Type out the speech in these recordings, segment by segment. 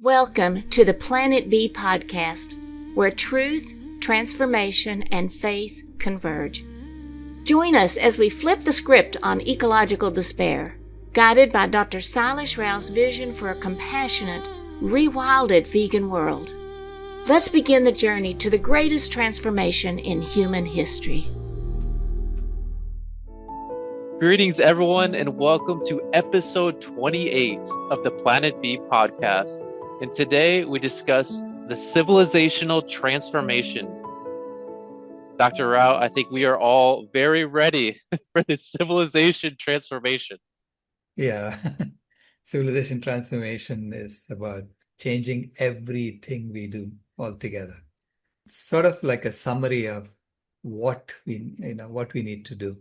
Welcome to the Planet B podcast, where truth, transformation, and faith converge. Join us as we flip the script on ecological despair, guided by Dr. Sailesh Rao's vision for a compassionate, rewilded vegan world. Let's begin the journey to the greatest transformation in human history. Greetings, everyone, and welcome to episode 28 of the Planet B podcast. And today we discuss the civilizational transformation. Dr. Rao, I think we are all very ready for this civilization transformation. Yeah, civilization transformation is about changing everything we do altogether. It's sort of like a summary of what we need to do.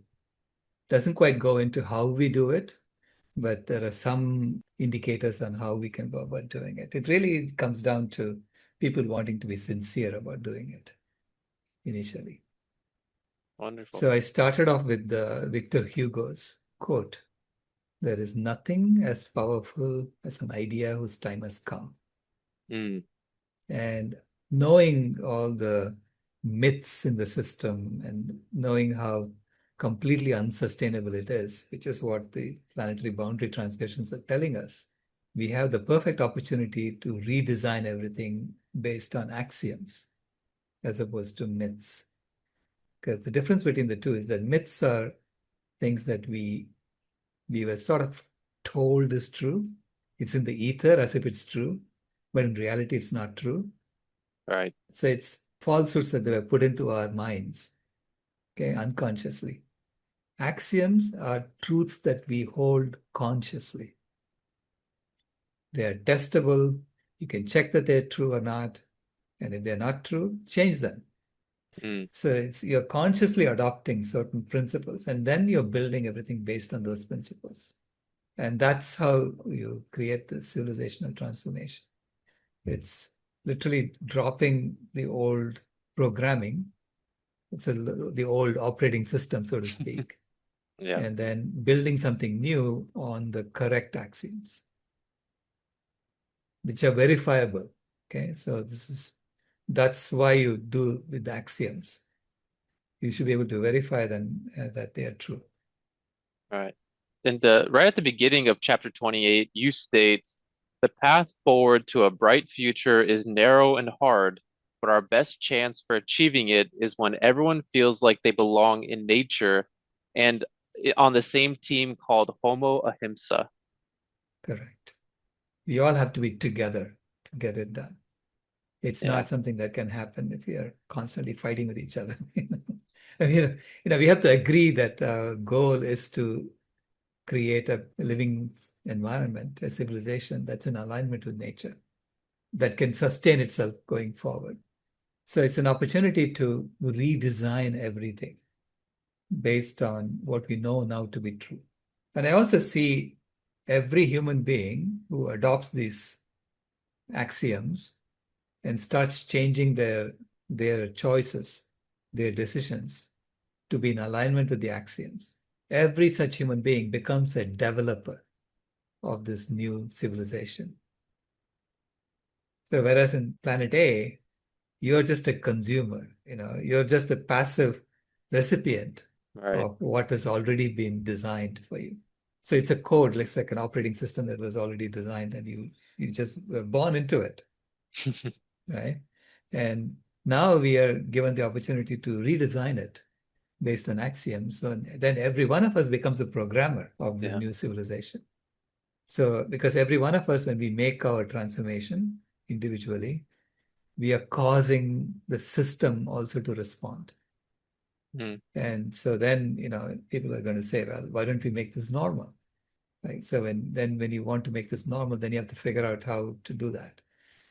Doesn't quite go into how we do it, but there are some indicators on how we can go about doing it. It really comes down to people wanting to be sincere about doing it initially. Wonderful. So I started off with Victor Hugo's quote, "There is nothing as powerful as an idea whose time has come." And knowing all the myths in the system and knowing how completely unsustainable it is, which is what the planetary boundary transgressions are telling us, we have the perfect opportunity to redesign everything based on axioms as opposed to myths. Because the difference between the two is that myths are things that we were sort of told is true. It's in the ether as if it's true, but in reality, it's not true. Right. So it's falsehoods that they were put into our minds, okay, unconsciously. Axioms are truths that we hold consciously. They are testable. You can check that they're true or not. And if they're not true, change them. So you're consciously adopting certain principles, and then you're building everything based on those principles. And that's how you create the civilizational transformation. It's literally dropping the old programming. It's the old operating system, so to speak. Yeah. And then building something new on the correct axioms, which are verifiable. Okay, so that's why you do with the axioms. You should be able to verify them that they are true. Right. And right at the beginning of chapter 28, you state, "The path forward to a bright future is narrow and hard, but our best chance for achieving it is when everyone feels like they belong in nature and on the same team called Homo Ahimsa." Correct. We all have to be together to get it done. It's Yeah. not something that can happen if we are constantly fighting with each other. We have to agree that our goal is to create a living environment, a civilization that's in alignment with nature, that can sustain itself going forward. So it's an opportunity to redesign everything based on what we know now to be true. And I also see every human being who adopts these axioms and starts changing their choices, their decisions to be in alignment with the axioms. Every such human being becomes a developer of this new civilization. So whereas in Planet A, you're just a consumer, you're just a passive recipient of what has already been designed for you. So it's a code, looks like an operating system that was already designed and you just were born into it, right? And now we are given the opportunity to redesign it based on axioms. So then every one of us becomes a programmer of this new civilization. So because every one of us, when we make our transformation individually, we are causing the system also to respond. And so then, people are going to say, well, why don't we make this normal? Right? So when you want to make this normal, then you have to figure out how to do that.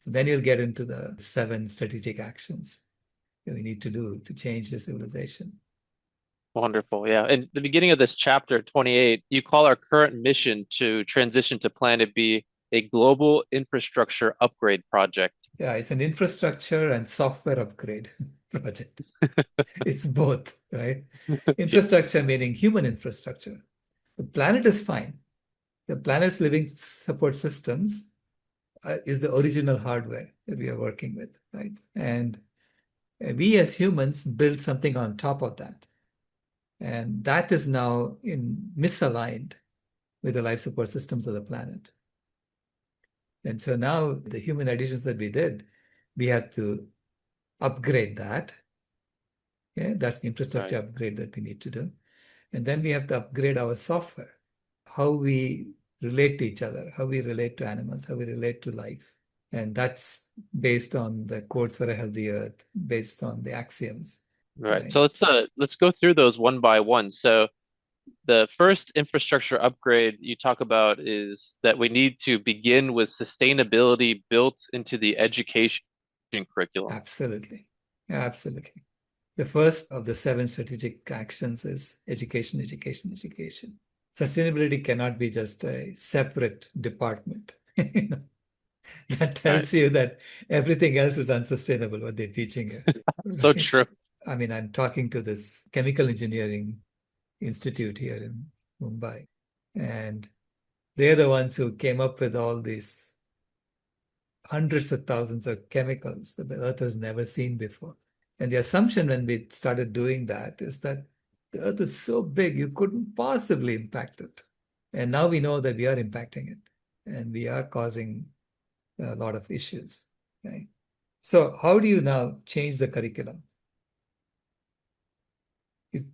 And then you'll get into the 7 strategic actions that we need to do to change the civilization. Wonderful. Yeah. In the beginning of this chapter 28, you call our current mission to transition to Planet B a global infrastructure upgrade project. Yeah, it's an infrastructure and software upgrade project. It's both, right? Infrastructure meaning human infrastructure. The planet is fine. The planet's living support systems is the original hardware that we are working with, right? And we as humans build something on top of that. And that is now misaligned with the life support systems of the planet. And so now the human additions that we did, we have to upgrade that. Yeah, that's the infrastructure Right. upgrade that we need to do. And then we have to upgrade our software, how we relate to each other, how we relate to animals, how we relate to life. And that's based on the codes for a healthy earth, based on the axioms. Right. Right. So let's go through those one by one. So the first infrastructure upgrade you talk about is that we need to begin with sustainability built into the education curriculum. Absolutely. Yeah, absolutely. The first of the 7 strategic actions is education, education, education. Sustainability cannot be just a separate department. That Right. tells you that everything else is unsustainable, what they're teaching you. So Right? true. I mean, I'm talking to this chemical engineering institute here in Mumbai, and they're the ones who came up with all these hundreds of thousands of chemicals that the earth has never seen before. And the assumption when we started doing that is that the earth is so big, you couldn't possibly impact it. And now we know that we are impacting it and we are causing a lot of issues. Right? So, how do you now change the curriculum?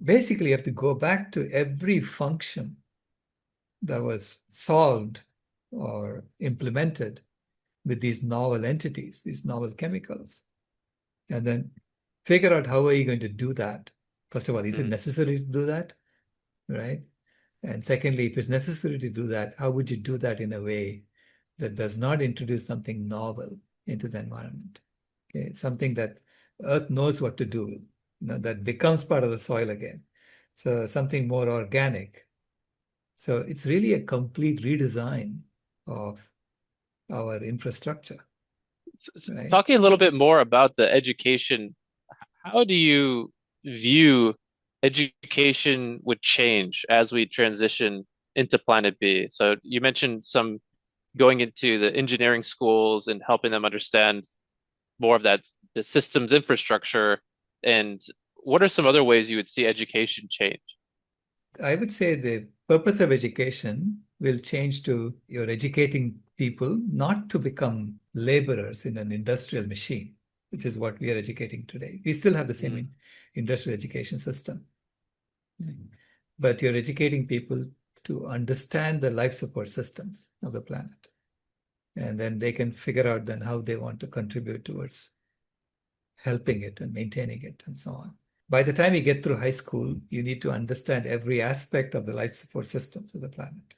Basically, you have to go back to every function that was solved or implemented with these novel entities, these novel chemicals, and then figure out how are you going to do that. First of all, is it Mm, necessary to do that? Right? And secondly, if it's necessary to do that, how would you do that in a way that does not introduce something novel into the environment? Okay, something that Earth knows what to do with, that becomes part of the soil again. So something more organic. So it's really a complete redesign of our infrastructure, right? Talking a little bit more about the education, how do you view education would change as we transition into Planet B? So you mentioned some going into the engineering schools and helping them understand more of that, the systems infrastructure. And what are some other ways you would see education change? I would say the purpose of education will change to you're educating people not to become laborers in an industrial machine, which is what we are educating today. We still have the same Mm, industrial education system, but you're educating people to understand the life support systems of the planet. And then they can figure out then how they want to contribute towards helping it and maintaining it and so on. By the time you get through high school, you need to understand every aspect of the life support systems of the planet.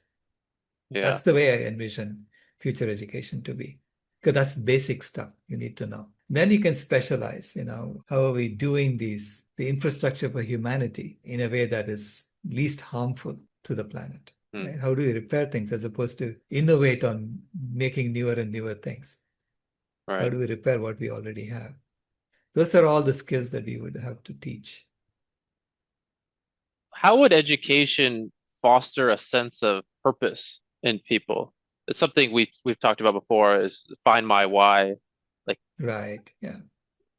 yeah. That's the way I envision future education to be. Because that's basic stuff you need to know. Then you can specialize, how are we doing the infrastructure for humanity in a way that is least harmful to the planet? Mm, Right? How do we repair things as opposed to innovate on making newer and newer things? How right. do we repair what we already have? Those are all the skills that we would have to teach. How would education foster a sense of purpose in people? It's something we've talked about before is find my why. Like, Right. Yeah.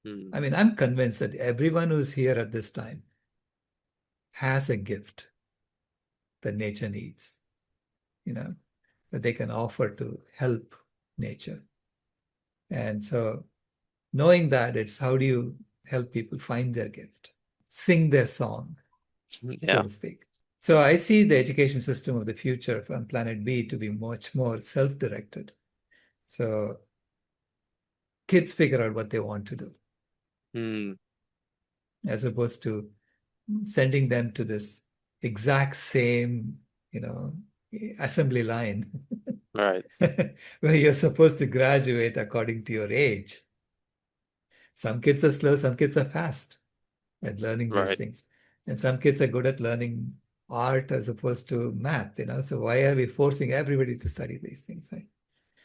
mm, I mean, I'm convinced that everyone who's here at this time has a gift that nature needs, that they can offer to help nature. And so knowing that, it's how do you help people find their gift, sing their song, so yeah. to speak. So I see the education system of the future on Planet B to be much more self-directed. So kids figure out what they want to do, Mm, as opposed to sending them to this exact same, assembly line right. where you're supposed to graduate according to your age. Some kids are slow, some kids are fast at learning these Right. things. And some kids are good at learning art as opposed to math. So why are we forcing everybody to study these things, right?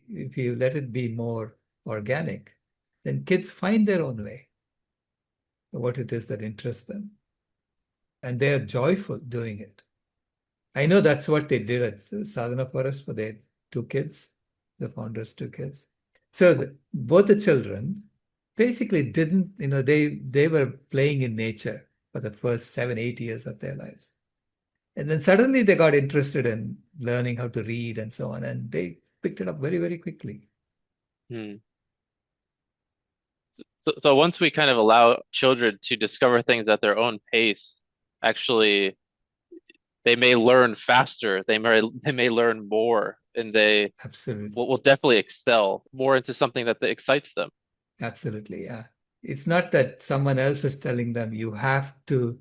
If you let it be more organic, then kids find their own way, what it is that interests them. And they are joyful doing it. I know that's what they did at Sadhana Forest for their 2 kids, the founders' 2 kids. So both the children basically didn't, they were playing in nature for the first 7, 8 years of their lives. And then suddenly they got interested in learning how to read and so on, and they picked it up very, very quickly. Hmm. So once we kind of allow children to discover things at their own pace, actually they may learn faster, they may learn more, and they Absolutely. will definitely excel more into something that excites them. Absolutely. Yeah. It's not that someone else is telling them you have to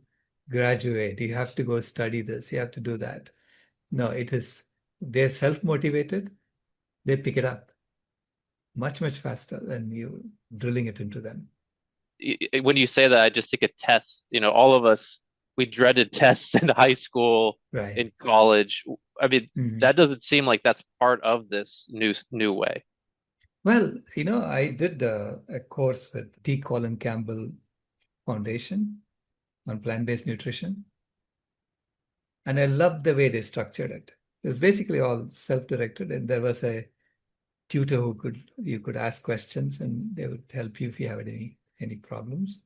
graduate, you have to go study this, you have to do that. No, it is they're self-motivated, they pick it up much, much faster than you drilling it into them. When you say that, I just take a test. All of us, we dreaded tests in high school, Right. in college. I mean, Mhm. that doesn't seem like that's part of this new way. Well, I did a course with T. Colin Campbell Foundation on plant-based nutrition, and I loved the way they structured it. It was basically all self-directed, and there was a tutor you could ask questions, and they would help you if you have any problems.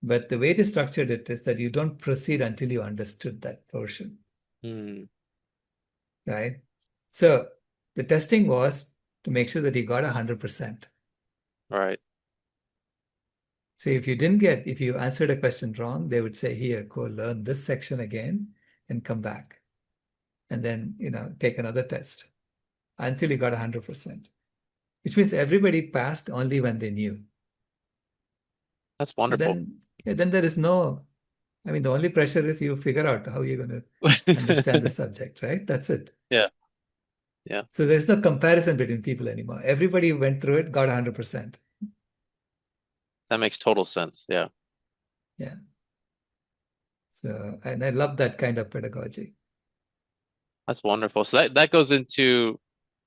But the way they structured it is that you don't proceed until you understood that portion, Hmm. right? So the testing was to make sure that you got 100%. Right. So if you answered a question wrong, they would say, here, go learn this section again and come back. And then, take another test until you got 100%, which means everybody passed only when they knew. That's And wonderful. then there is no, I mean, the only pressure is you figure out how you're going to understand the subject, right? That's it. Yeah. Yeah. So there's no comparison between people anymore. Everybody who went through it, got 100%. That makes total sense. Yeah. Yeah. So, and I love that kind of pedagogy. That's wonderful. So that goes into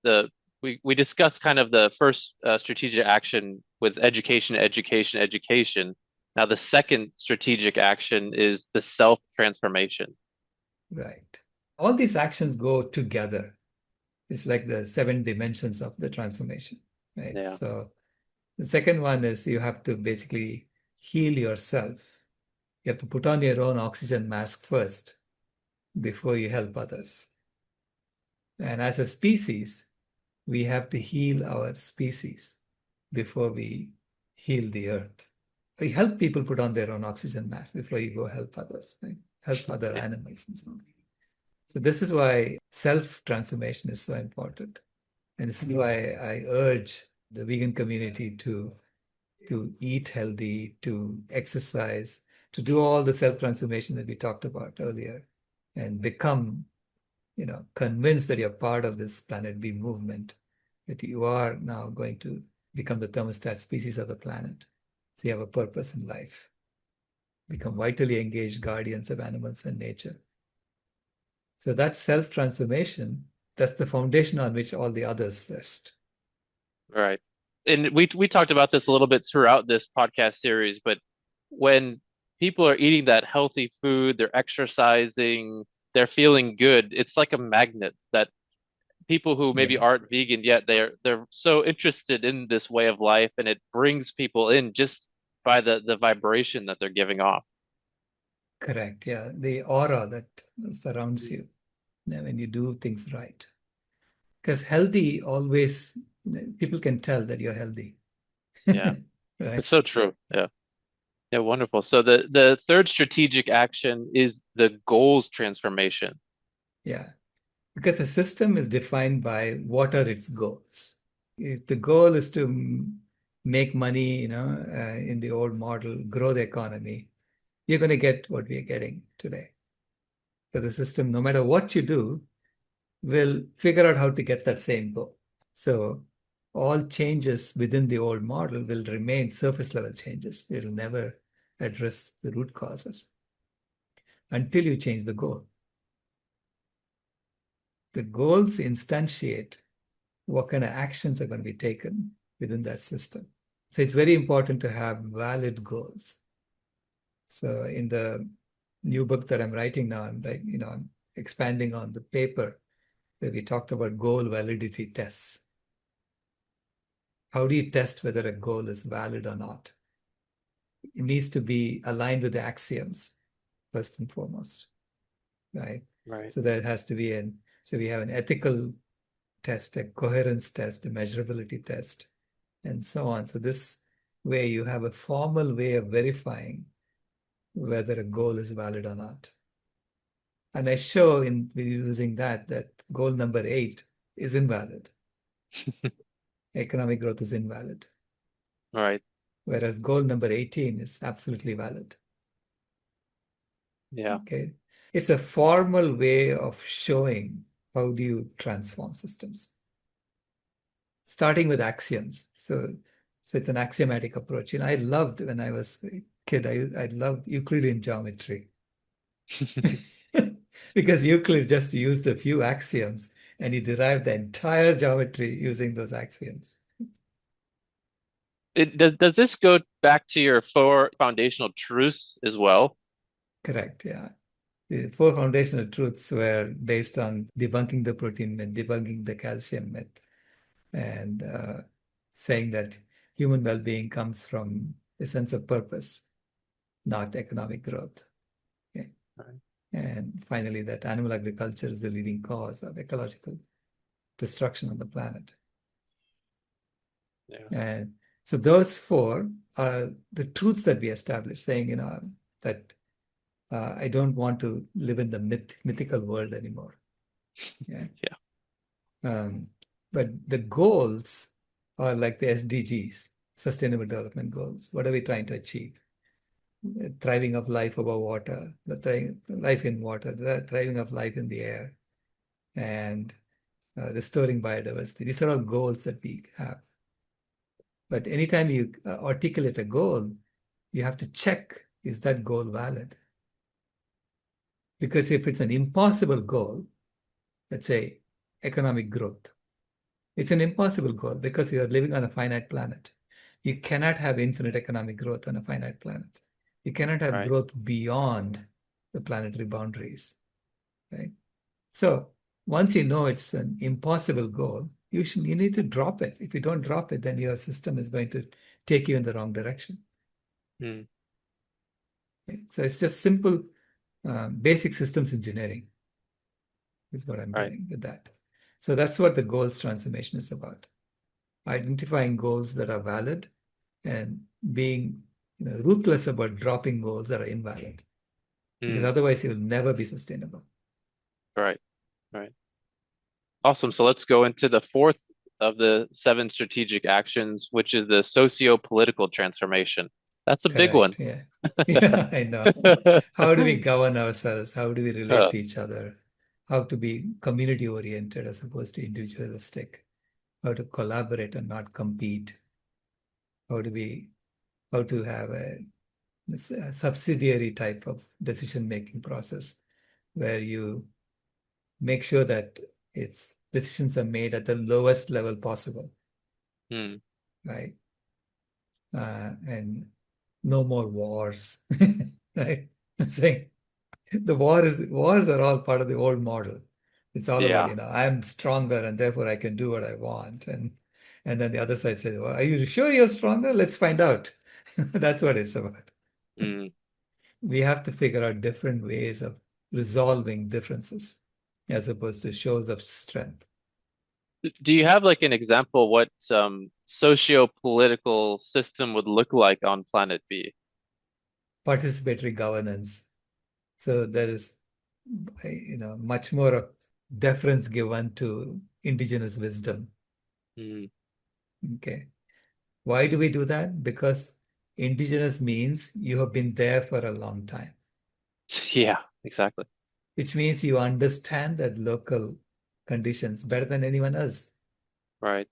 the we discussed kind of the first strategic action with education, education, education. Now the second strategic action is the self-transformation. Right. All these actions go together. It's like the 7 dimensions of the transformation, right? Yeah. So the second one is you have to basically heal yourself. You have to put on your own oxygen mask first before you help others. And as a species, we have to heal our species before we heal the earth. You help people put on their own oxygen mask before you go help others, right? Help other animals and so on. So this is why self-transformation is so important. And this is why I urge the vegan community to eat healthy, to exercise, to do all the self-transformation that we talked about earlier, and become, convinced that you're part of this Planet B movement, that you are now going to become the thermostat species of the planet. So you have a purpose in life. Become vitally engaged guardians of animals and nature. So that self-transformation, that's the foundation on which all the others rest. Right. And we talked about this a little bit throughout this podcast series, but when people are eating that healthy food, they're exercising, they're feeling good, it's like a magnet that people who maybe Yeah, aren't vegan yet, they're so interested in this way of life, and it brings people in just by the vibration that they're giving off. correct. Yeah, the aura that surrounds you when you do things right. Because healthy always, people can tell that you're healthy, Yeah, right? it's so true. Yeah. Yeah, wonderful. So the third strategic action is the goals transformation. Yeah, because the system is defined by what are its goals. If the goal is to make money, in the old model, grow the economy, you're going to get what we are getting today. So the system, no matter what you do, will figure out how to get that same goal. So all changes within the old model will remain surface level changes. It will never address the root causes until you change the goal. The goals instantiate what kind of actions are going to be taken within that system. So it's very important to have valid goals. So in the new book that I'm writing now, I'm expanding on the paper that we talked about goal validity tests. how do you test whether a goal is valid or not? It needs to be aligned with the axioms, first and foremost, right? Right. So there has to be so we have an ethical test, a coherence test, a measurability test, and so on. So this way you have a formal way of verifying whether a goal is valid or not. And I show in using that goal number 8 is invalid. Economic growth is invalid. Right. Whereas goal number 18 is absolutely valid. Yeah. Okay. It's a formal way of showing how do you transform systems. Starting with axioms. So it's an axiomatic approach. I loved when I was a kid, I loved Euclidean geometry. Because Euclid just used a few axioms and he derived the entire geometry using those axioms. Does this go back to your 4 foundational truths as well? Correct, yeah. The 4 foundational truths were based on debunking the protein myth, debunking the calcium myth, and saying that human well-being comes from a sense of purpose, not economic growth. Okay. Right. And finally, that animal agriculture is the leading cause of ecological destruction on the planet. Yeah. And so those 4 are the truths that we established, saying, that I don't want to live in the mythical world anymore. Yeah. Yeah. But the goals are like the SDGs, Sustainable Development Goals. What are we trying to achieve? The thriving of life above water, the life in water, the thriving of life in the air, and restoring biodiversity. These are all goals that we have. But anytime you articulate a goal, you have to check, is that goal valid? Because if it's an impossible goal, let's say economic growth, it's an impossible goal because you are living on a finite planet. You cannot have infinite economic growth on a finite planet. You cannot have Right. growth beyond the planetary boundaries, right? So once you know it's an impossible goal, you need to drop it. If you don't drop it, then your system is going to take you in the wrong direction. Mm. Okay? So it's just simple, basic systems engineering is what I'm Right. doing with that. So that's what the goals transformation is about. Identifying goals that are valid and being ruthless about dropping goals that are invalid. Because otherwise you'll never be sustainable. Right. Right. Awesome. So let's go into the 4th of the 7 strategic actions, which is the socio-political transformation. That's a big one. Correct. Yeah. Yeah, I know. How do we govern ourselves? How do we relate to each other? How to be community oriented as opposed to individualistic? How to collaborate and not compete? How to have a subsidiary type of decision-making process where you make sure that decisions are made at the lowest level possible, right? And no more wars, right? I'm saying the wars are all part of the old model. It's all about, I'm stronger and therefore I can do what I want. And then the other side says, well, are you sure you're stronger? Let's find out. That's what it's about. We have to figure out different ways of resolving differences as opposed to shows of strength. Do you have like an example what socio-political system would look like on planet B? Participatory governance. So there is, much more of deference given to indigenous wisdom. Okay. Why do we do that? Because indigenous means you have been there for a long time. Yeah, exactly. Which means you understand that local conditions better than anyone else. Right.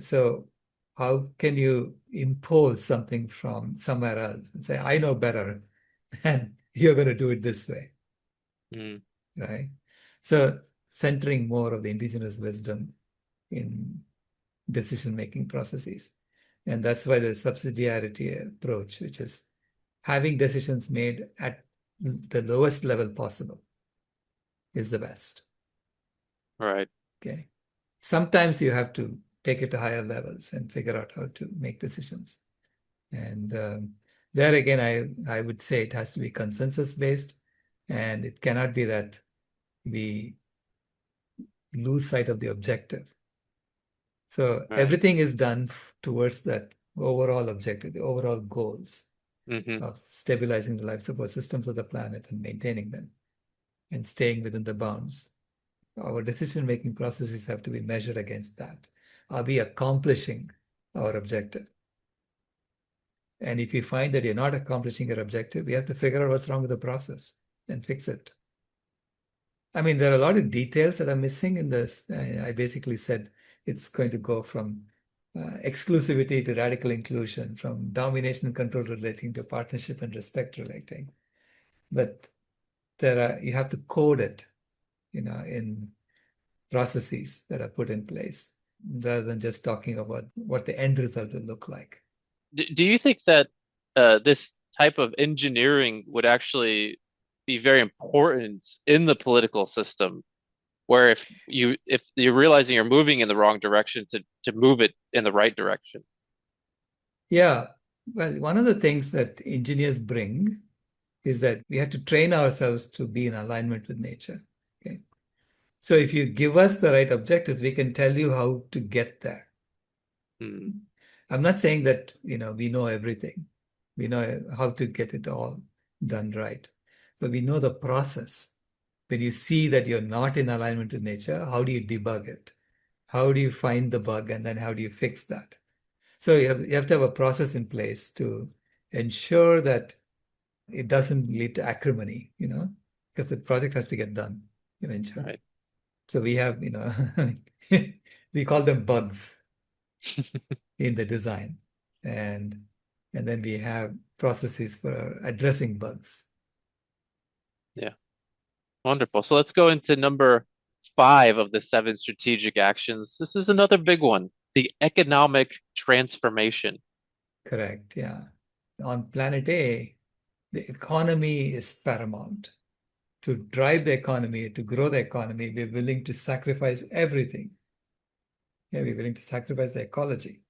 So how can you impose something from somewhere else and say, I know better, and you're going to do it this way, right? So centering more of the indigenous wisdom in decision-making processes. And that's why the subsidiarity approach, which is having decisions made at the lowest level possible, is the best. Right. Okay. Sometimes you have to take it to higher levels and figure out how to make decisions. And there again, I would say it has to be consensus based, and it cannot be that we lose sight of the objective. So everything is done towards that overall objective, the overall goals of stabilizing the life support systems of the planet and maintaining them and staying within the bounds. Our decision-making processes have to be measured against that. Are we accomplishing our objective? And if you find that you're not accomplishing your objective, we have to figure out what's wrong with the process and fix it. I mean, there are a lot of details that are missing in this. I basically said it's going to go from exclusivity to radical inclusion, from domination and control relating to partnership and respect relating. But you have to code it, in processes that are put in place, rather than just talking about what the end result will look like. Do you think that this type of engineering would actually be very important in the political system, where if you're realizing you're moving in the wrong direction, to move it in the right direction? Yeah. Well, one of the things that engineers bring is that we have to train ourselves to be in alignment with nature. Okay. So if you give us the right objectives, we can tell you how to get there. I'm not saying that, we know everything. We know how to get it all done right. But we know the process. When you see that you're not in alignment with nature, how do you debug it? How do you find the bug, and then how do you fix that? So you have to have a process in place to ensure that it doesn't lead to acrimony, because the project has to get done eventually. Right. So we have, we call them bugs in the design. And then we have processes for addressing bugs. Yeah. Wonderful. So let's go into number 5 of the 7 strategic actions. This is another big one, the economic transformation. Correct. Yeah. On planet A, the economy is paramount. To drive the economy, to grow the economy, we're willing to sacrifice everything. Yeah, we're willing to sacrifice the ecology.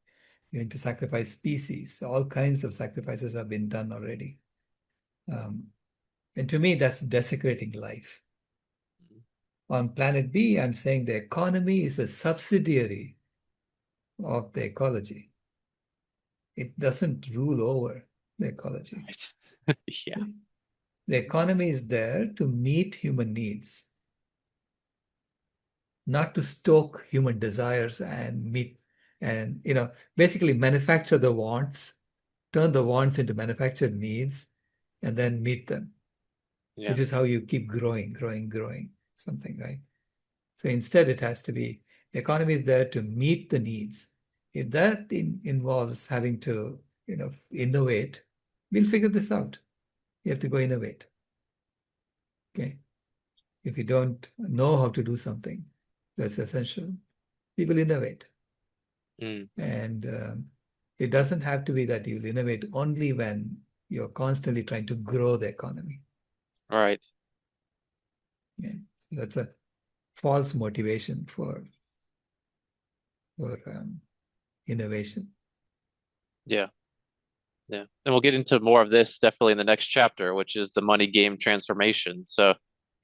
We're willing to sacrifice species. All kinds of sacrifices have been done already. And to me, that's desecrating life. On planet B, I'm saying the economy is a subsidiary of the ecology. It doesn't rule over the ecology. Right. Yeah. The economy is there to meet human needs, not to stoke human desires and meet and, basically manufacture the wants, turn the wants into manufactured needs, and then meet them, which is how you keep growing something, right? So instead, it has to be the economy is there to meet the needs. If that involves having to, innovate, we'll figure this out. You have to go innovate. Okay. If you don't know how to do something that's essential, we will innovate. And it doesn't have to be that you'll innovate only when you're constantly trying to grow the economy. Right. Okay. So that's a false motivation for innovation. Yeah. Yeah. And we'll get into more of this definitely in the next chapter, which is the money game transformation. So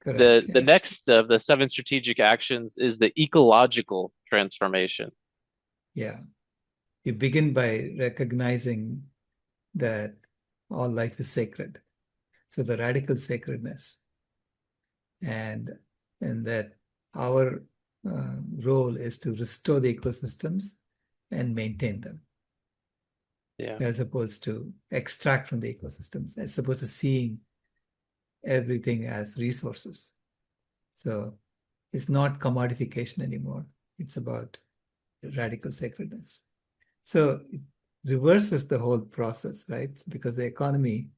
Correct. the next of the 7 strategic actions is the ecological transformation. Yeah. You begin by recognizing that all life is sacred. So the radical sacredness, and that our role is to restore the ecosystems and maintain them. Yeah. As opposed to extract from the ecosystems, as opposed to seeing everything as resources. So it's not commodification anymore. It's about radical sacredness. So it reverses the whole process, right? Because the economy,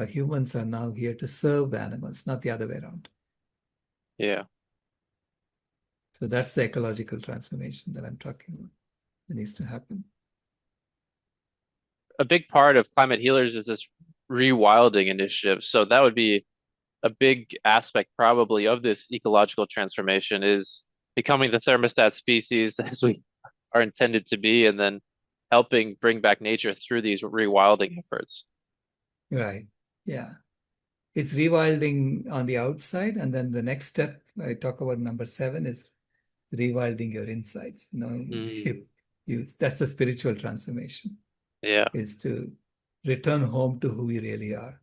humans are now here to serve the animals, not the other way around. Yeah. So that's the ecological transformation that I'm talking about that needs to happen. A big part of Climate Healers is this rewilding initiative. So that would be a big aspect probably of this ecological transformation, is becoming the thermostat species, as we are intended to be, and then helping bring back nature through these rewilding efforts. Right. Yeah. It's rewilding on the outside, and then the next step I talk about, number 7, is rewilding your insides. That's a spiritual transformation. Yeah. Is to return home to who we really are.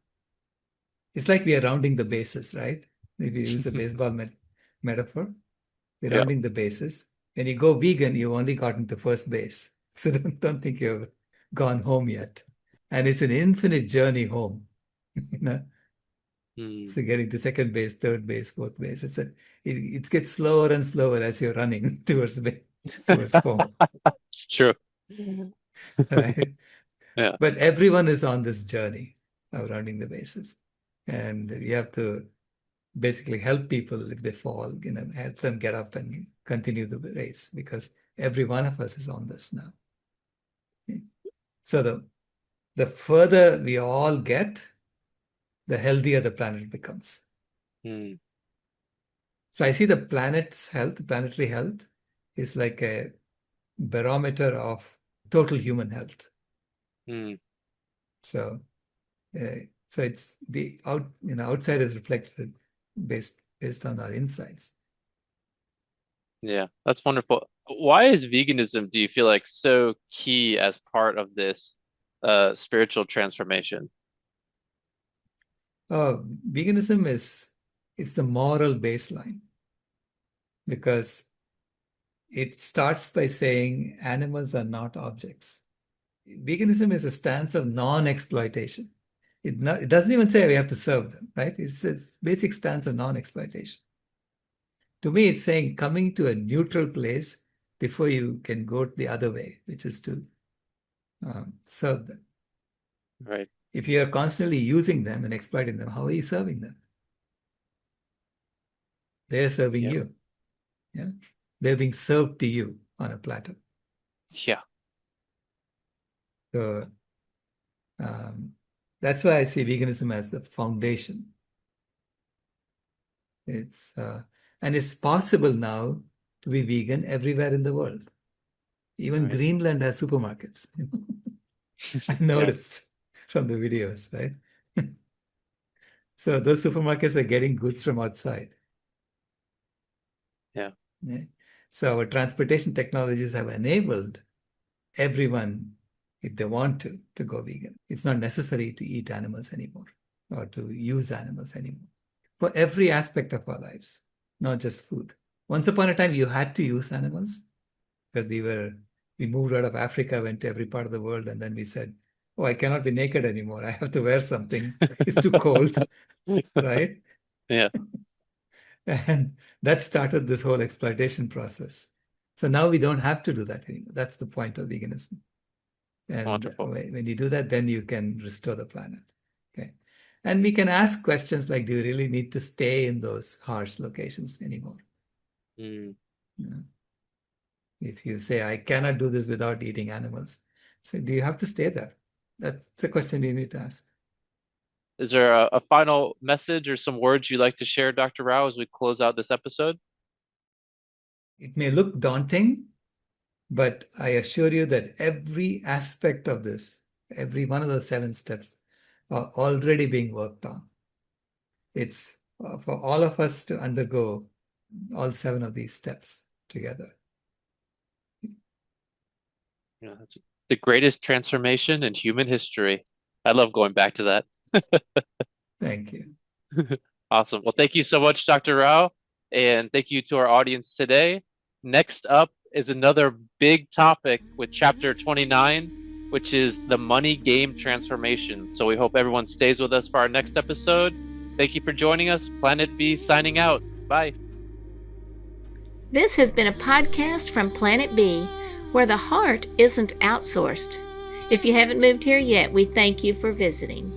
It's like we are rounding the bases, right? If you use a baseball metaphor, we're rounding the bases. When you go vegan, you've only gotten to first base. So don't think you've gone home yet. And it's an infinite journey home. So getting to second base, third base, fourth base, it gets slower and slower as you're running towards home. It's true. Right? Yeah. But everyone is on this journey of rounding the bases. And you have to basically help people if they fall, help them get up and continue the race, because every one of us is on this now. So the further we all get, the healthier the planet becomes. So I see the planet's health, planetary health, is like a barometer of total human health. So it's the outside is reflected based on our insides. Yeah, that's wonderful. Why is veganism, do you feel like, so key as part of this spiritual transformation? Veganism it's the moral baseline, because it starts by saying animals are not objects. Veganism is a stance of non-exploitation. It doesn't even say we have to serve them, right? It's a basic stance of non-exploitation. To me, it's saying coming to a neutral place before you can go the other way, which is to serve them. Right. If you are constantly using them and exploiting them, how are you serving them? They're serving you. Yeah, they're being served to you on a platter. Yeah. So that's why I see veganism as the foundation. And it's possible now to be vegan everywhere in the world. Even Greenland has supermarkets. I noticed from the videos, right? So those supermarkets are getting goods from outside. Yeah. So our transportation technologies have enabled everyone, if they want to go vegan. It's not necessary to eat animals anymore or to use animals anymore. For every aspect of our lives, not just food. Once upon a time, you had to use animals because we moved out of Africa, went to every part of the world, and then we said, oh, I cannot be naked anymore. I have to wear something. It's too cold, right? Yeah. And that started this whole exploitation process. So now we don't have to do that anymore. That's the point of veganism. And wonderful. When you do that, then you can restore the planet. Okay. And we can ask questions like, do you really need to stay in those harsh locations anymore? If you say, I cannot do this without eating animals, so do you have to stay there? That's the question you need to ask. Is there a final message or some words you'd like to share, Dr. Rao, as we close out this episode? It may look daunting, but I assure you that every aspect of this, every one of the 7 steps are already being worked on. It's for all of us to undergo all 7 of these steps together. Yeah, that's the greatest transformation in human history. I love going back to that. Thank you. Awesome. Well, thank you so much, Dr. Rao, and thank you to our audience today. Next up is another big topic with chapter 29, which is the money game transformation. So we hope everyone stays with us for our next episode. Thank you for joining us. Planet B signing out. Bye. This has been a podcast from Planet B, where the heart isn't outsourced. If you haven't moved here yet, we thank you for visiting.